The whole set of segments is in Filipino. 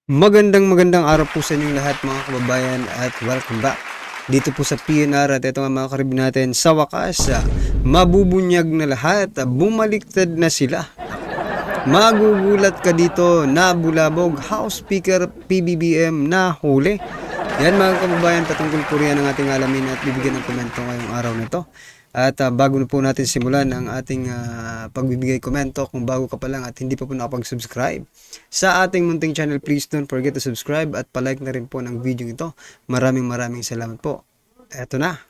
Magandang araw po sa inyong lahat mga kababayan at welcome back dito po sa PNR. At ito nga mga karib natin, sa wakas mabubunyag na lahat, bumaliktad na sila. Magugulat ka dito, nabulabog, House Speaker PBBM na huli. Yan mga kababayan, patungkol po riyan ang ating alamin at bibigyan ng komento ngayong araw na ito. At bago na po natin simulan ang ating pagbibigay komento, kung bago ka pa lang at hindi pa po nakapag-subscribe sa ating munting channel, please don't forget to subscribe at palike na rin po ng video ito. Maraming salamat po. Eto na.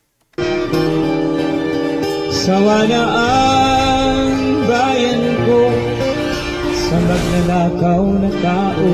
Sawa na ang bayan ko sa magnanakaw na tao.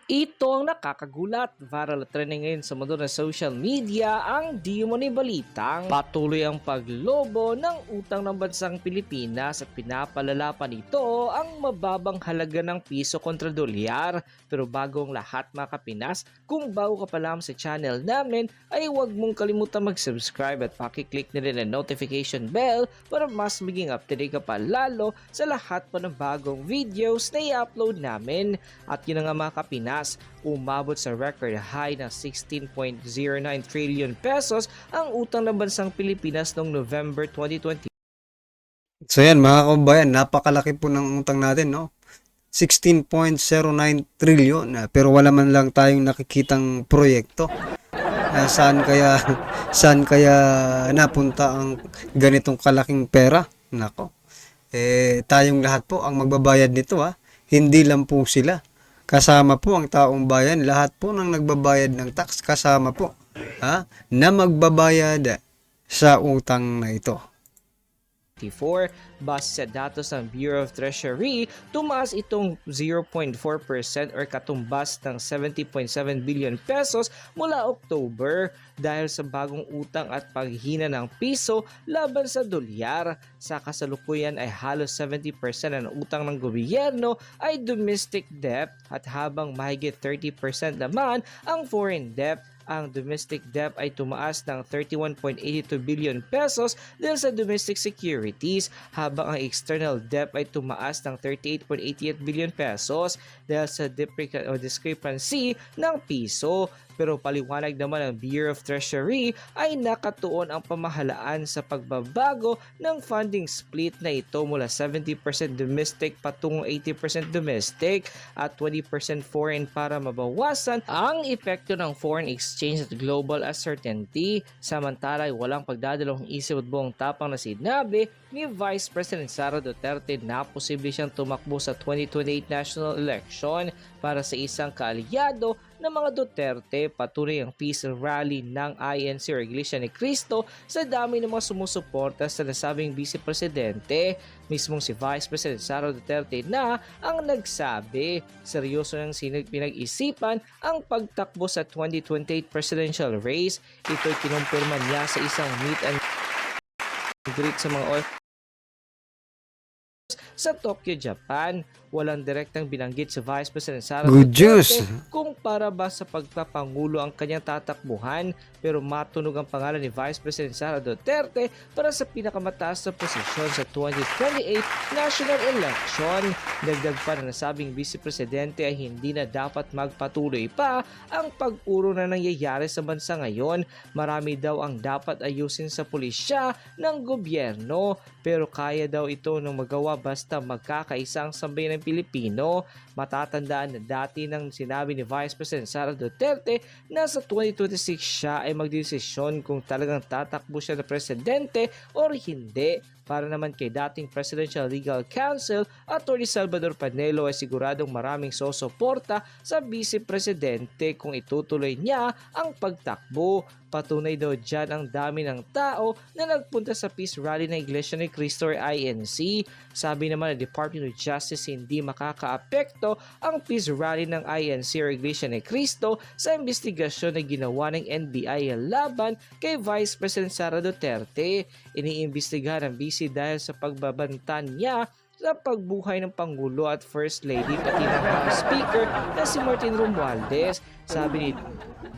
Ito ang nakakagulat. Viral trending ngayon sa mundo ng social media ang di mo ni balitang patuloy ang paglobo ng utang ng bansang Pilipinas at pinapalala pa nito ang mababang halaga ng piso kontra dolyar. Pero bago ang lahat mga kapinas, kung bago ka pa lang sa channel namin ay huwag mong kalimutan mag-subscribe at pakiclick na rin ang notification bell para mas maging up-to-date ka pa lalo sa lahat pa ng bagong videos na i-upload namin. At yun nga mga kapinas, umabot sa record high na 16.09 trillion pesos ang utang ng bansang Pilipinas noong November 2020. So yan mga kababayan, napakalaki po ng utang natin, no? 16.09 trillion, pero wala man lang tayong nakikitang proyekto. Saan kaya napunta ang ganitong kalaking pera? Nako. Tayong lahat po ang magbabayad nito, Hindi lang po sila. Kasama po ang taong bayan, lahat po ng nagbabayad ng tax kasama po, na magbabayad sa utang na ito. Base sa datos ng Bureau of Treasury, tumaas itong 0.4% or katumbas ng 70.7 billion pesos mula October dahil sa bagong utang at paghina ng piso laban sa dolyar. Sa kasalukuyan ay halos 70% ng utang ng gobyerno ay domestic debt at habang mahigit 30% naman ang foreign debt. Ang domestic debt ay tumaas ng 31.82 billion pesos dahil sa domestic securities, habang ang external debt ay tumaas ng 38.88 billion pesos dahil sa discrepancy ng piso. Pero paliwanag naman ng Bureau of Treasury ay nakatuon ang pamahalaan sa pagbabago ng funding split na ito mula 70% domestic patungong 80% domestic at 20% foreign para mabawasan ang epekto ng foreign exchange at global uncertainty. Samantala ay walang pagdadalawang isip at buong tapang na sinabi ni Vice President Sara Duterte na posible siyang tumakbo sa 2028 national election para sa isang kaalyado ng mga Duterte. Patuloy ang peace rally ng INC or Iglesia ni Cristo sa dami ng mga sumusuporta sa nasabing Vice Presidente. Mismong si Vice President Sara Duterte na ang nagsabi seryoso ng pinag-isipan ang pagtakbo sa 2028 presidential race. Ito'y kinumpirma niya sa isang meet and greet sa mga sa Tokyo, Japan. Walang direktang binanggit sa Vice President Sara Duterte kung para ba sa pagpapangulo ang kanyang tatakbuhan, pero matunog ang pangalan ni Vice President Sara Duterte para sa pinakamataas na posisyon sa 2028 national election. Dagdag pa na nasabing Vice Presidente ay hindi na dapat magpatuloy pa ang pag-uro na nangyayari sa bansa ngayon. Marami daw ang dapat ayusin sa pulisya ng gobyerno, pero kaya daw ito nang magawa basta magkakaisa ang sambayan ng Pilipino. Matatandaan na dati nang sinabi ni Vice President Sara Duterte na sa 2026 siya ay magdesisyon kung talagang tatakbo siya na presidente or hindi. Para naman kay dating Presidential Legal Counsel Atty. Salvador Panelo ay siguradong maraming sosuporta sa Vice Presidente kung itutuloy niya ang pagtakbo. Patunay daw dyan ang dami ng tao na nagpunta sa peace rally ng Iglesia ni Cristo or INC. Sabi naman ng Department of Justice hindi makakaapekto ang peace rally ng INC or Iglesia ni Cristo sa investigasyon na ginawa ng NBI laban kay Vice President Sara Duterte. Iniimbestigahan ng BC dahil sa pagbabanta niya sa pagbuhay ng Pangulo at First Lady pati ng House Speaker na si Martin Romualdez. Sabi ni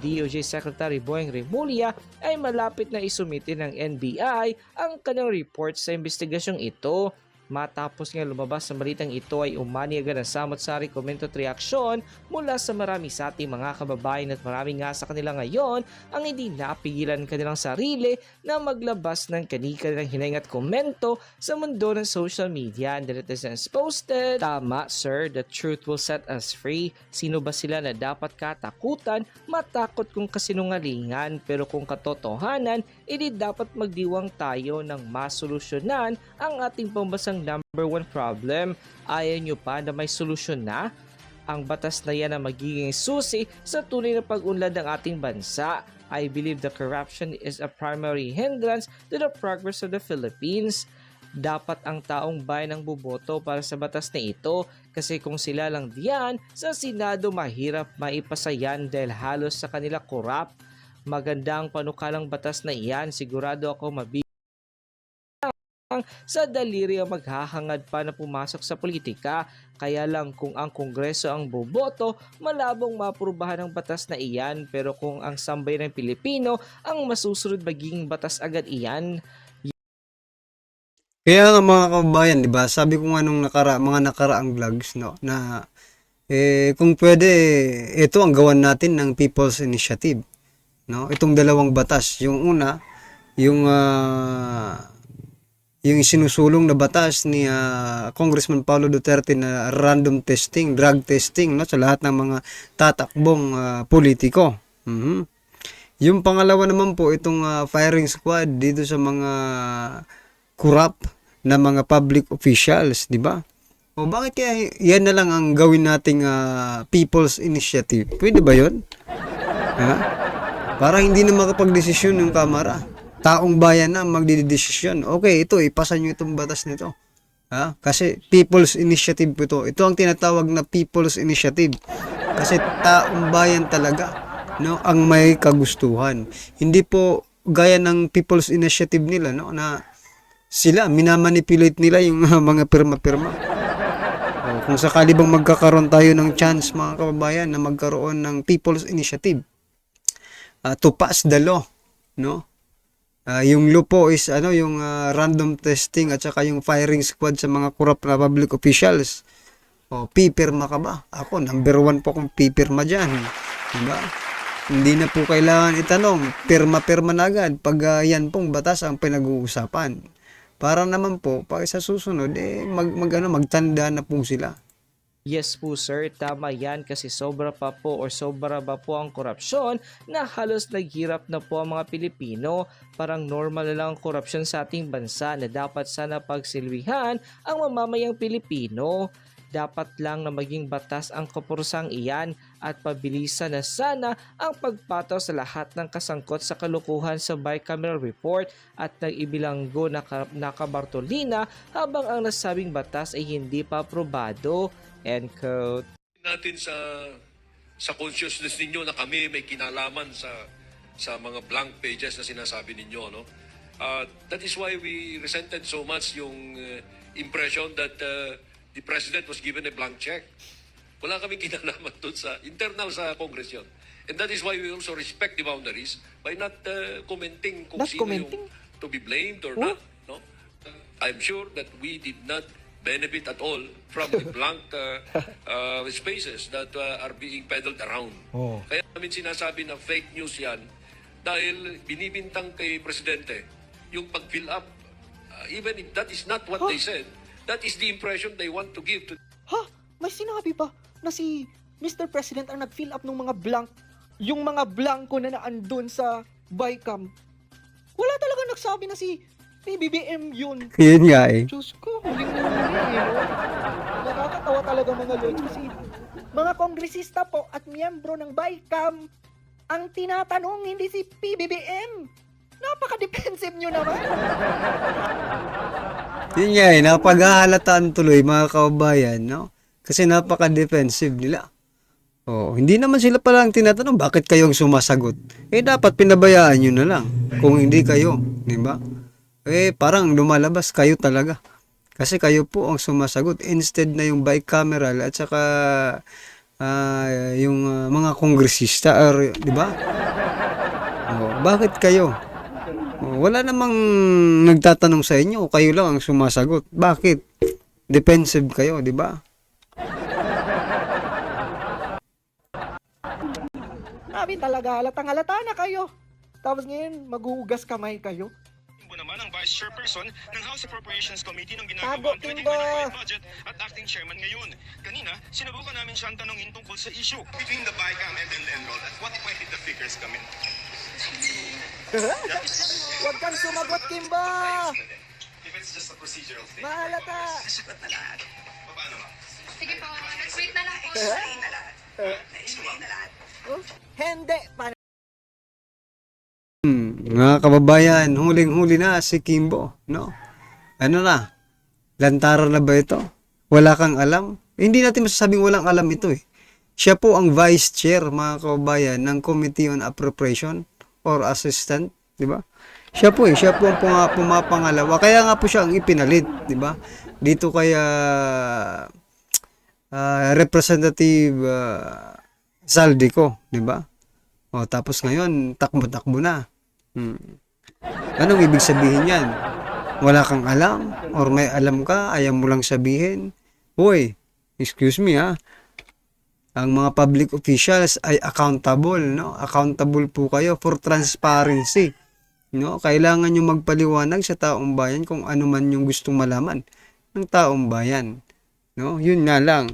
DOJ Secretary Boyeng Remulla ay malapit na isumite ng NBI ang kanyang report sa investigasyong ito. Matapos nga lumabas sa balitang ito ay umani agad ang samot-sari komento at reaksyon mula sa marami sa ating mga kababayan at marami nga sa kanila ngayon ang hindi napigilan kanilang sarili na maglabas ng kanilang hinaing at komento sa mundo ng social media. And the netizens posted, "Tama sir, the truth will set us free. Sino ba sila na dapat katakutan? Matakot kung kasinungalingan, pero kung katotohanan, hindi dapat magdiwang tayo ng masolusyonan ang ating pambansang number one problem. Ayaw nyo pa na may solusyon na? Ang batas na yan ang magiging susi sa tunay na pag-unlad ng ating bansa. I believe the corruption is a primary hindrance to the progress of the Philippines. Dapat ang taong bayan ang buboto para sa batas na ito kasi kung sila lang diyan, sa Senado mahirap maipasa yan dahil halos sa kanila korap. Magandang panukalang batas na iyan, sigurado ako sa daliri ang maghahangad pa na pumasok sa politika. Kaya lang kung ang Kongreso ang boboto, malabong maprubahan ang batas na iyan, pero kung ang sambayan ng Pilipino ang masusunod magiging batas agad iyan." Kaya nga mga kababayan, 'di ba? Sabi ko nga nung mga nakaraang vlogs, no, na kung pwede, ito ang gawan natin ng People's Initiative, no? Itong dalawang batas, yung una, yung sinusulong na batas ni Congressman Paulo Duterte na random testing, drug testing, no, sa lahat ng mga tatakbong politiko. Yung pangalawa naman po, itong firing squad dito sa mga corrupt na mga public officials, di ba? O bakit kaya yan na lang ang gawin nating People's Initiative? Pwede ba yun? Ha? Para hindi na makapag-desisyon yung Kamara. Taong bayan na magdidesisyon. Okay, ito, ipasa nyo itong batas nito. Ha? Kasi People's Initiative po ito. Ito ang tinatawag na People's Initiative. Kasi taong bayan talaga, no, ang may kagustuhan. Hindi po gaya ng People's Initiative nila, no, na sila, minamanipulate nila yung mga pirma-pirma. Kung sakali bang magkakaroon tayo ng chance, mga kababayan, na magkaroon ng People's Initiative to pass the law, no? Yung law po is yung random testing at saka yung firing squad sa mga corrupt na public officials. Pipirma ka ba? Ako, number 1 po akong pipirma dyan. Diba? Hindi na po kailangan itanong, pirma-pirma na agad pag yan pong batas ang pinag-uusapan. Para naman po, pag sa susunod, magtanda na po sila. Yes po sir, tama yan kasi sobra pa po ang korupsyon na halos naghirap na po ang mga Pilipino. Parang normal na lang ang korupsyon sa ating bansa na dapat sana pagsilbihan ang mamamayang Pilipino. Dapat lang na maging batas ang kapursang iyan at pabilisan na sana ang pagpataw sa lahat ng kasangkot sa kalukuhan sa bicameral report at nag-ibilanggo na Kabartolina habang ang nasabing batas ay hindi pa aprobado. End quote. Natin sa consciousness ninyo na kami may kinalaman sa mga blank pages na sinasabi ninyo, no? That is why we resented so much yung impression that the President was given a blank check. Wala kaming kinalaman doon sa internal sa Congress yun. And that is why we also respect the boundaries by not commenting kung sino yung to be blamed or not. No? I'm sure that we did not benefit at all from the blank spaces that are being peddled around. Kaya namin sinasabi na fake news yan dahil binibintang kay Presidente yung pag-fill up. Even if that is not what they said, that is the impression they want to give to... Ha? May sinabi pa na si Mr. President ang nag-fill up ng mga blank, yung mga blanco na naandun sa BICAM. Wala talaga nagsabi na si PBBM yun. Yun nga eh. Diyos ko, huling-huli no? Nakakatawa talaga mga lods kasi mga kongresista po at miyembro ng BICAM ang tinatanong, hindi si PBBM. Napaka-defensive nyo naman. Yun nga eh, napaghahalataan tuloy mga kababayan, no? Kasi napaka-defensive nila. Hindi naman sila palang tinatanong bakit kayong sumasagot. Dapat pinabayaan nyo na lang kung hindi kayo, di ba? Parang lumalabas kayo talaga. Kasi kayo po ang sumasagot instead na yung bicameral at saka yung mga kongresista, di ba? Bakit kayo? Wala namang nagtatanong sa inyo, kayo lang ang sumasagot. Bakit? Defensive kayo, di ba? Sabi talaga, halatang-halata na kayo. Tapos ngayon, maghuhugas kamay kayo. Timbo naman ang Vice Chairperson ng House Appropriations Committee ng Tago, ginagawang Timbo! 2025 budget at acting chairman ngayon. Kanina, sinubukan namin siyang tanongin tungkol sa issue. Between the BICAM and the enrolled, at what point did the figures come in? Huwag kang sumagot, Kimbo! If it's just a procedural thing. Mahalata! Nasagot na lahat. Paano ba? Sige po, wait na lang po. Explain na lahat. Na-explain na lahat. Hindi! Mga kababayan, huling-huli na si Kimbo, no? Ano na? Lantaran na ba ito? Wala kang alam? Hindi natin masasabing walang alam ito eh. Siya po ang vice chair, mga kababayan, ng Committee on Appropriation or assistant, di ba? Siya po ang pumapangalawa. Kaya nga po siya ang ipinalit, di ba? Dito kaya Representative Zaldico, di ba? O tapos ngayon, takbo-takbo na. Anong ibig sabihin yan? Wala kang alam? Or may alam ka, ayaw mo lang sabihin? Hoy, excuse me ha. Ang mga public officials ay accountable, no? Accountable po kayo for transparency. No? Kailangan nyo magpaliwanag sa taong bayan kung ano man yung gustong malaman ng taong bayan. No? Yun nga lang.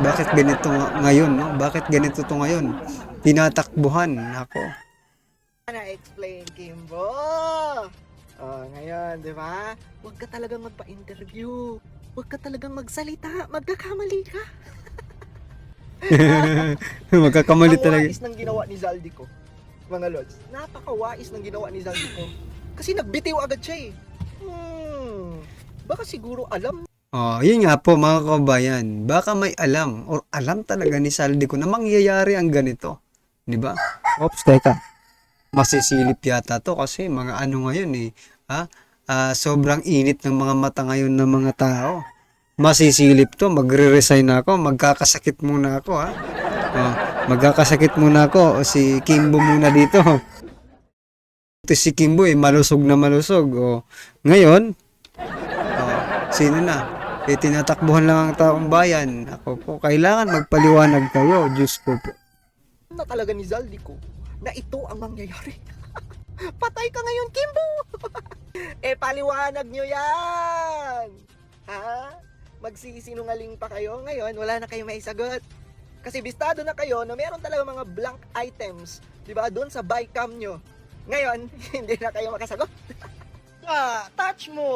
Bakit ganito ngayon, no? Bakit ganito to ngayon? Tinatakbuhan ako. Na-explain, Kimbo! Oh, ngayon, di ba? Huwag ka talagang magpa-interview. Huwag ka talagang magsalita. Magkakamali ka. Magkakamali Ang talaga. wais ng ginawa ni Zaldico, mga lods. Napakawais ng ginawa ni Zaldico. Kasi nagbitiw agad siya eh. Baka siguro alam. Oh, yun nga po mga kabayan. Baka may alam or alam talaga ni Zaldico na mangyayari ang ganito. Di ba? Oops, teka. Masisilip yata to kasi mga ano ngayon eh. Sobrang init ng mga mata ngayon ng mga tao. Masisilip to, magre-resign ako, magkakasakit muna ako ha. Magkakasakit muna ako, si Kimbo muna dito. Ito si Kimbo eh, malusog na malusog. Ngayon, sino na? Tinatakbuhan lang ang taong bayan. Ako po, kailangan magpaliwanag kayo, Diyos ko po. Na talaga ni Zaldico na ito ang mangyayari. Patay ka ngayon, Kimbo! Paliwanag nyo yan! Ha? Magsisinungaling pa kayo ngayon, wala na kayo may sagot. Kasi bistado na kayo na meron talaga mga blank items, di ba, doon sa BICAM nyo. Ngayon, hindi na kayo makasagot. Touch mo!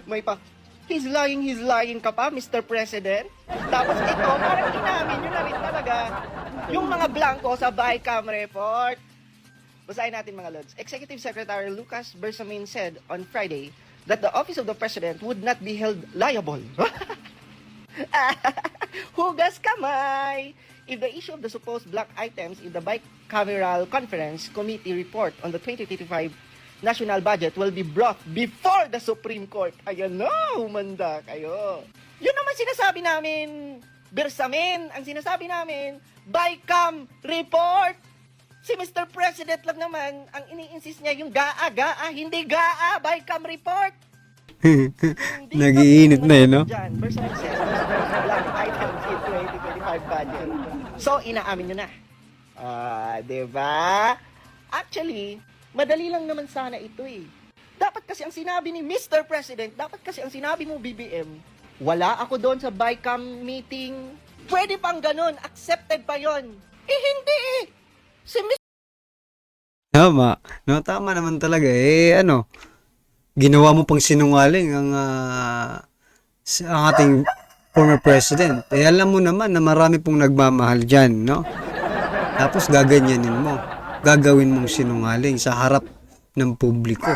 May pa, he's lying ka pa, Mr. President. Tapos ito, parang inamin nyo na rin talaga yung mga blanco sa BICAM report. Basahin natin mga lods. Executive Secretary Lucas Bersamin said on Friday that the Office of the President would not be held liable. Hugas kamay! If the issue of the supposed black items in the bicameral conference committee report on the 2025 national budget will be brought before the Supreme Court. Ayan na, humanda kayo. Yun naman sinasabi namin, Bersamin, ang sinasabi namin, BICAM report. Si Mr. President lang naman, ang ini-insist niya yung GAA, hindi GAA, BICAM report. Nagiinit na eh, no? Dyan, Bersamin says, black items in 2025 budget. So, inaamin nyo na. Diba? Actually, madali lang naman sana ito eh. Dapat kasi ang sinabi ni Mr. President, dapat kasi ang sinabi mo BBM, wala ako doon sa BICAM meeting. Pwede pang ganun, accepted pa yon. Hindi eh. Si Mr. Tama. No, tama naman talaga. Ginawa mo pang sinungaling ang ating former president. Alam mo naman na marami pong nagmamahal dyan, no? Tapos gaganyanin mo. Gagawin mong sinungaling sa harap ng publiko.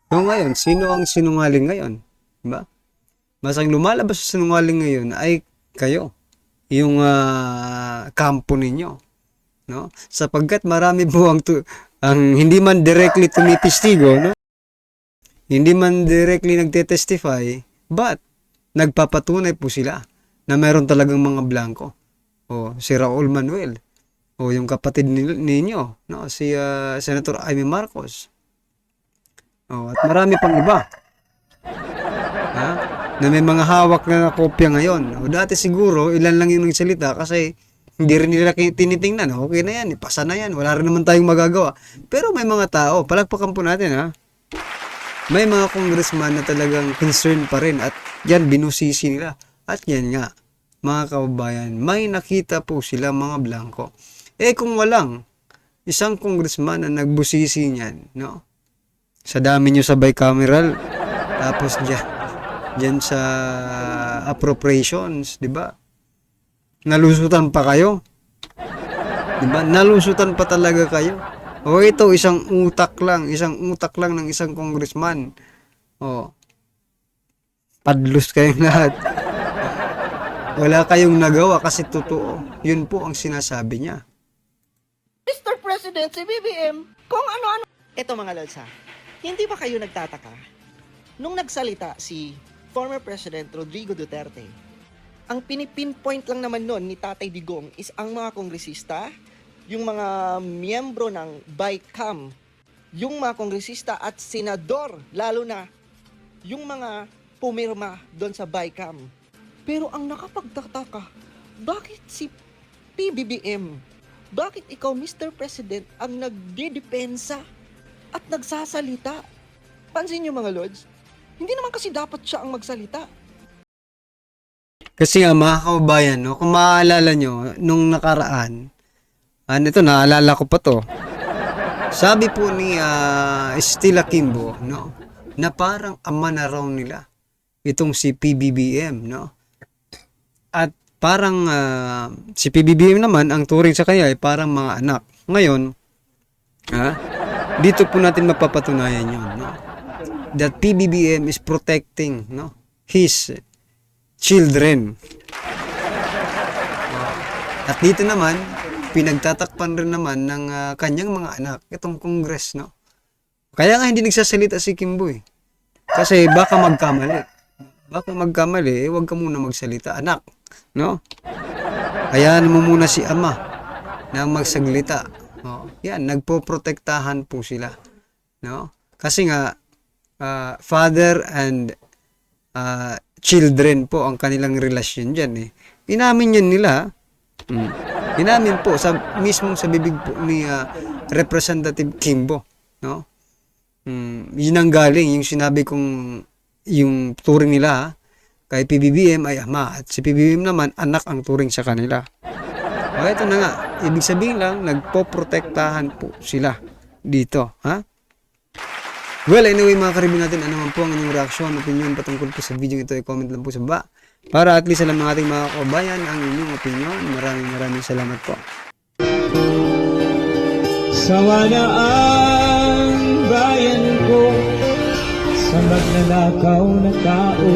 So ngayon, sino ang sinungaling ngayon? Diba? Mas ang lumalabas sa sinungaling ngayon ay kayo. Yung kampo ninyo. No? Sapagkat marami po ang hindi man directly tumipistigo, no? Hindi man directly nagte-testify, but nagpapatunay po sila na meron talagang mga blanco. Si Raul Manuel, O yung kapatid ninyo, no? Si Senator Amy Marcos. O, at marami pang iba. Ha? Na may mga hawak na kopya ngayon. O dati siguro, ilan lang yung nagsalita kasi hindi rin nila tinitingnan. Okay na yan, ipasa na yan. Wala rin naman tayong magagawa. Pero may mga tao, palakpakan po natin ha. May mga congressman na talagang concerned pa rin at yan binusisi nila. At yan nga, mga kababayan, may nakita po sila mga blanco. Kung walang isang congressman na nagbusisi niyan, no? Sa dami nyo sa bicameral, tapos dyan sa appropriations, di ba? Nalusutan pa kayo. Di ba? Nalusutan pa talaga kayo. O ito, isang utak lang ng isang congressman. O, padlus kayong lahat. Wala kayong nagawa kasi totoo. Yun po ang sinasabi niya. Mr. President, si BBM, kung ano-ano. Eto mga lods ha, hindi ba kayo nagtataka? Nung nagsalita si former President Rodrigo Duterte, ang pinipinpoint lang naman nun ni Tatay Digong is ang mga kongresista, yung mga miyembro ng BICAM, yung mga kongresista at senador, lalo na yung mga pumirma doon sa BICAM. Pero ang nakapagtataka, bakit si PBBM, bakit ikaw, Mr. President, ang nagdidepensa at nagsasalita? Pansin niyo mga lords, hindi naman kasi dapat siya ang magsalita. Kasi nga mga kababayan, no, kung maaalala nyo, nung nakaraan, ito naalala ko pa to, sabi po ni Stella Kimbo, no, na parang ama na raw nila itong si PBBM, no? At parang si PBBM naman, ang turing sa kanya ay parang mga anak. Ngayon, dito po natin mapapatunayan yun, no? That PBBM is protecting, no, his children. At dito naman, pinagtatakpan rin naman ng kanyang mga anak, itong Congress, no? Kaya nga hindi nagsasalita si Kimbo eh. Kasi baka magkamali. Huwag ka muna magsalita, anak, no? Hayaan mo muna si ama na magsaglita. No? Yan, nagpoprotektahan po sila, no? Kasi nga father and children po ang kanilang relasyon diyan eh. Inamin yan nila. Inamin po mismong sa bibig po ni Representative Kimbo, no? Yun ang galing yung sinabi kong yung turing nila kay PBBM ay ama at si PBBM naman anak ang turing sa kanila. O ito na nga, ibig sabihin lang nagpoprotektahan po sila dito, ha? Well, anyway mga karibin natin, ano man po ang inyong reaksyon, opinion patungkol po sa video ito, i-comment lang po sa baba para at least alam ng ating mga kabayan ang inyong opinion. Maraming salamat po. Sawa na ang bayan ko sa magnanakaw na tao.